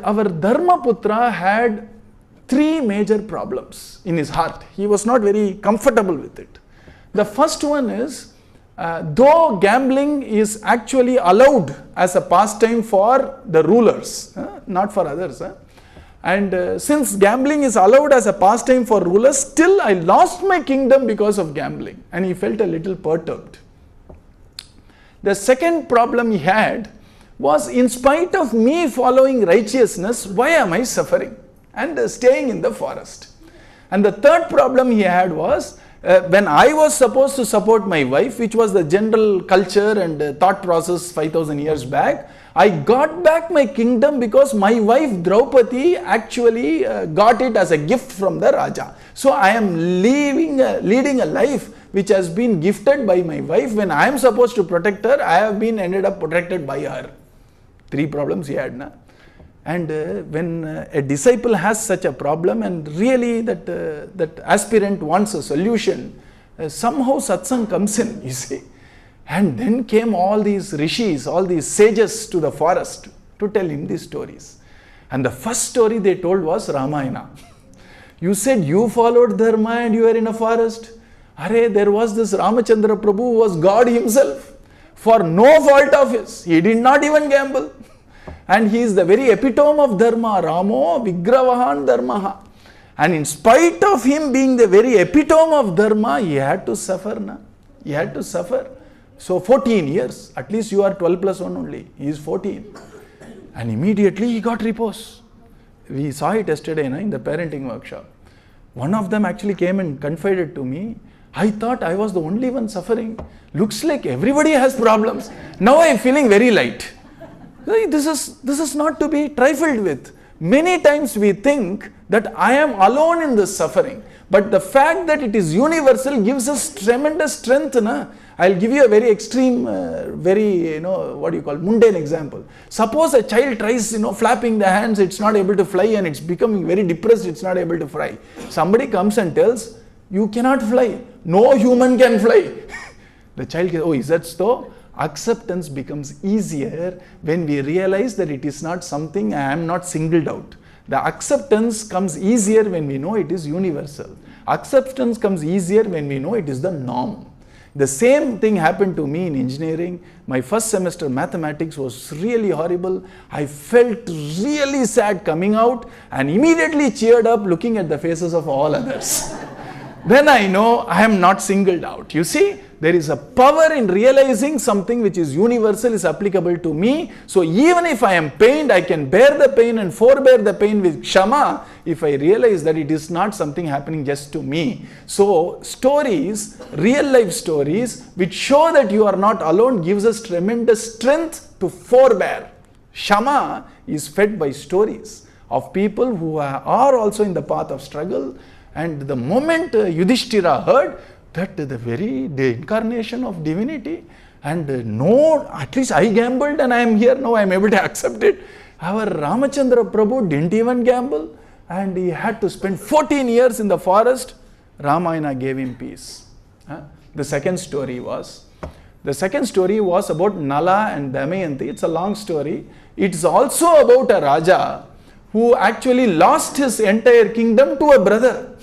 Our Dharmaputra had three major problems in his heart. He was not very comfortable with it. The first one is, though gambling is actually allowed as a pastime for the rulers, not for others. And since gambling is allowed as a pastime for rulers, still I lost my kingdom because of gambling. And he felt a little perturbed. The second problem he had was, in spite of me following righteousness, why am I suffering and staying in the forest? And the third problem he had was, when I was supposed to support my wife, which was the general culture and thought process 5000 years back, I got back my kingdom because my wife Draupadi actually got it as a gift from the Raja. So I am leading a life which has been gifted by my wife. When I am supposed to protect her, I have been ended up protected by her. Three problems he had. And when a disciple has such a problem and really that aspirant wants a solution, somehow satsang comes in, you see. And then came all these rishis, all these sages to the forest to tell him these stories. And the first story they told was Ramayana. You said you followed dharma and you were in a forest. Arey, there was this Ramachandra Prabhu who was God himself. For no fault of his. He did not even gamble. And he is the very epitome of dharma. Ramo Vigravahan Dharmaha. And in spite of him being the very epitome of dharma, he had to suffer. He had to suffer. So 14 years. At least you are 12 plus 1 only. He is 14. And immediately he got repose. We saw it yesterday in the parenting workshop. One of them actually came and confided to me, I thought I was the only one suffering. Looks like everybody has problems. Now I am feeling very light. This is not to be trifled with. Many times we think that I am alone in this suffering. But the fact that it is universal gives us tremendous strength. I'll give you a very extreme, very, mundane example. Suppose a child tries, flapping the hands, it's not able to fly and it's becoming very depressed, it's not able to fly. Somebody comes and tells, you cannot fly. No human can fly. The child goes, oh, is that so? Acceptance becomes easier when we realize that it is not something I am not singled out. The acceptance comes easier when we know it is universal. Acceptance comes easier when we know it is the norm. The same thing happened to me in engineering. My first semester mathematics was really horrible. I felt really sad coming out and immediately cheered up looking at the faces of all others. Then I know I am not singled out. You see, there is a power in realizing something which is universal is applicable to me. So even if I am pained, I can bear the pain and forbear the pain with kshama if I realize that it is not something happening just to me. So stories, real life stories, which show that you are not alone gives us tremendous strength to forbear. Kshama is fed by stories of people who are also in the path of struggle. And the moment Yudhishthira heard that the incarnation of divinity and at least I gambled and I am here now, I am able to accept it. Our Ramachandra Prabhu didn't even gamble and he had to spend 14 years in the forest. Ramayana gave him peace. The second story was about Nala and Damayanti. It's a long story. It's also about a Raja who actually lost his entire kingdom to a brother.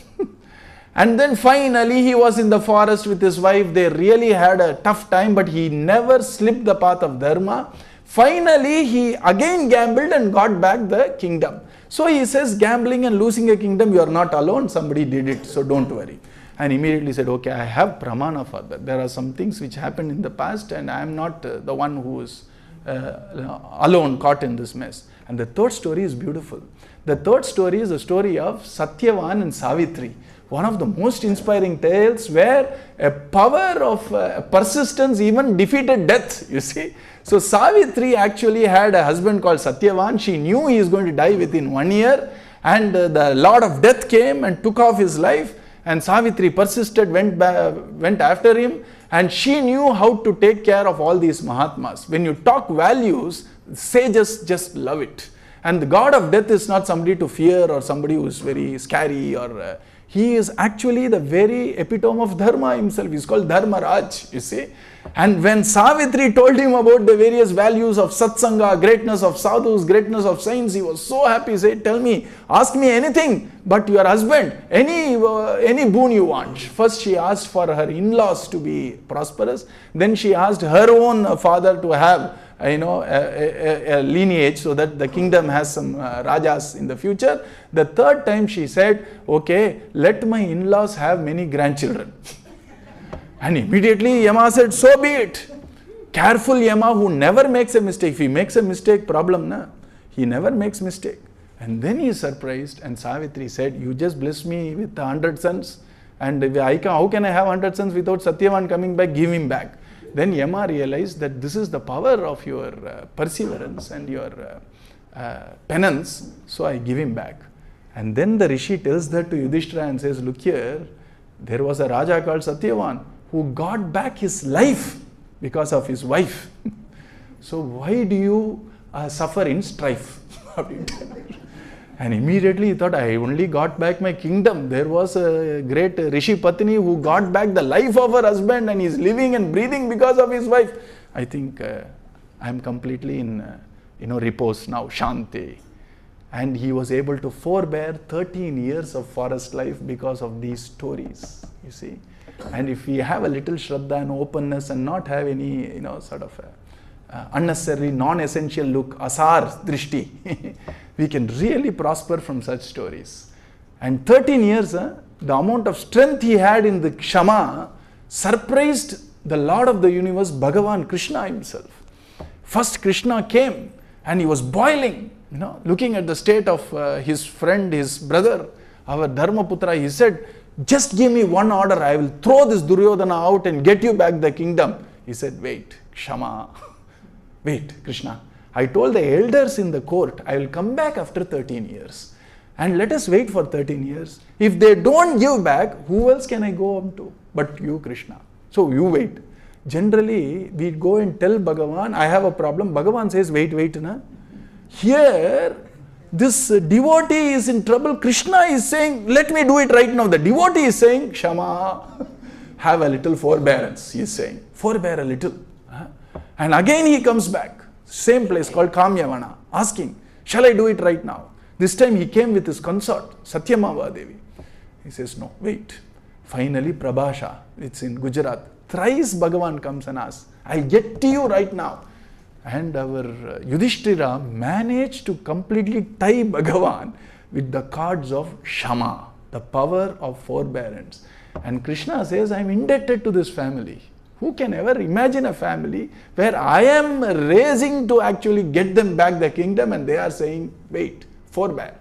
And then finally he was in the forest with his wife. They really had a tough time, but he never slipped the path of dharma. Finally he again gambled and got back the kingdom. So he says, gambling and losing a kingdom, you are not alone. Somebody did it, so don't worry. And immediately said, okay, I have pramana for that. There are some things which happened in the past and I am not the one who is alone caught in this mess. And the third story is beautiful. The third story is the story of Satyavan and Savitri. One of the most inspiring tales where a power of persistence even defeated death, you see. So Savitri actually had a husband called Satyavan. She knew he is going to die within 1 year and the Lord of Death came and took off his life, and Savitri persisted, went after him, and she knew how to take care of all these Mahatmas. When you talk values, sages just love it. And the God of Death is not somebody to fear or somebody who is very scary or He is actually the very epitome of Dharma himself. He's called Dharmaraj, you see. And when Savitri told him about the various values of Satsanga, greatness of sadhus, greatness of saints, he was so happy. He said, tell me, ask me anything but your husband, any boon you want. First she asked for her in-laws to be prosperous. Then she asked her own father to have a lineage so that the kingdom has some rajas in the future. The third time she said, okay, let my in-laws have many grandchildren. And immediately Yama said, so be it. Careful Yama, who never makes a mistake. If he makes a mistake, problem na. He never makes mistake. And then he is surprised, and Savitri said, you just bless me with 100 sons, and how can I have 100 sons without Satyavan coming back? Give him back. Then Yama realized that this is the power of your perseverance and your penance, so I give him back. And then the Rishi tells that to Yudhishthira and says, look here, there was a Raja called Satyavan who got back his life because of his wife. So why do you suffer in strife? And immediately he thought, I only got back my kingdom. There was a great Rishi Patni who got back the life of her husband and is living and breathing because of his wife. I think I am completely in repose now, Shanti. And he was able to forbear 13 years of forest life because of these stories, you see. And if we have a little Shraddha and openness and not have any, sort of unnecessary, non-essential look, asar, drishti, we can really prosper from such stories. And 13 years, the amount of strength he had in the Kshama surprised the Lord of the universe, Bhagavan Krishna himself. First Krishna came and he was boiling, looking at the state of his friend, his brother, our Dharmaputra. He said, just give me one order, I will throw this Duryodhana out and get you back the kingdom. He said, wait, Kshama, wait, Krishna. I told the elders in the court, I will come back after 13 years. And let us wait for 13 years. If they don't give back, who else can I go on to? But you, Krishna. So you wait. Generally, we go and tell Bhagavan, I have a problem. Bhagavan says, wait. Na? Here, this devotee is in trouble. Krishna is saying, let me do it right now. The devotee is saying, Kshama, have a little forbearance. He is saying, forbear a little. And again he comes back. Same place called Kamyavana, asking, shall I do it right now? This time he came with his consort, Satyamava Devi. He says, no, wait. Finally, Prabhasha, it's in Gujarat. Thrice Bhagavan comes and asks, I'll get to you right now. And our Yudhishthira managed to completely tie Bhagavan with the cords of Shama, the power of forbearance. And Krishna says, I'm indebted to this family. Who can ever imagine a family where I am raising to actually get them back the kingdom and they are saying, wait, forbear.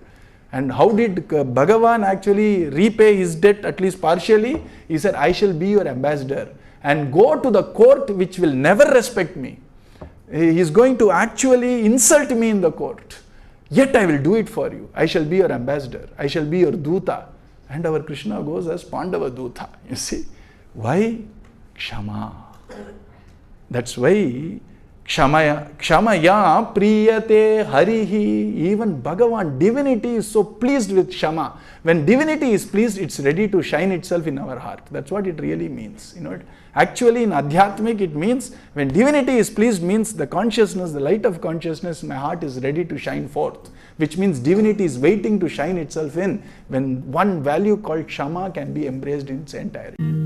And how did Bhagavan actually repay his debt, at least partially? He said, I shall be your ambassador and go to the court which will never respect me. He is going to actually insult me in the court. Yet I will do it for you. I shall be your ambassador. I shall be your Duta. And our Krishna goes as Pandava Duta. You see, why? Kshama. That's why Kshamaya priyate harihi. Even Bhagavan, divinity is so pleased with Kshama. When divinity is pleased, it's ready to shine itself in our heart. That's what it really means. Actually in Adhyatmic it means when divinity is pleased means the consciousness, the light of consciousness in my heart is ready to shine forth. Which means divinity is waiting to shine itself in when one value called Kshama can be embraced in its entirety.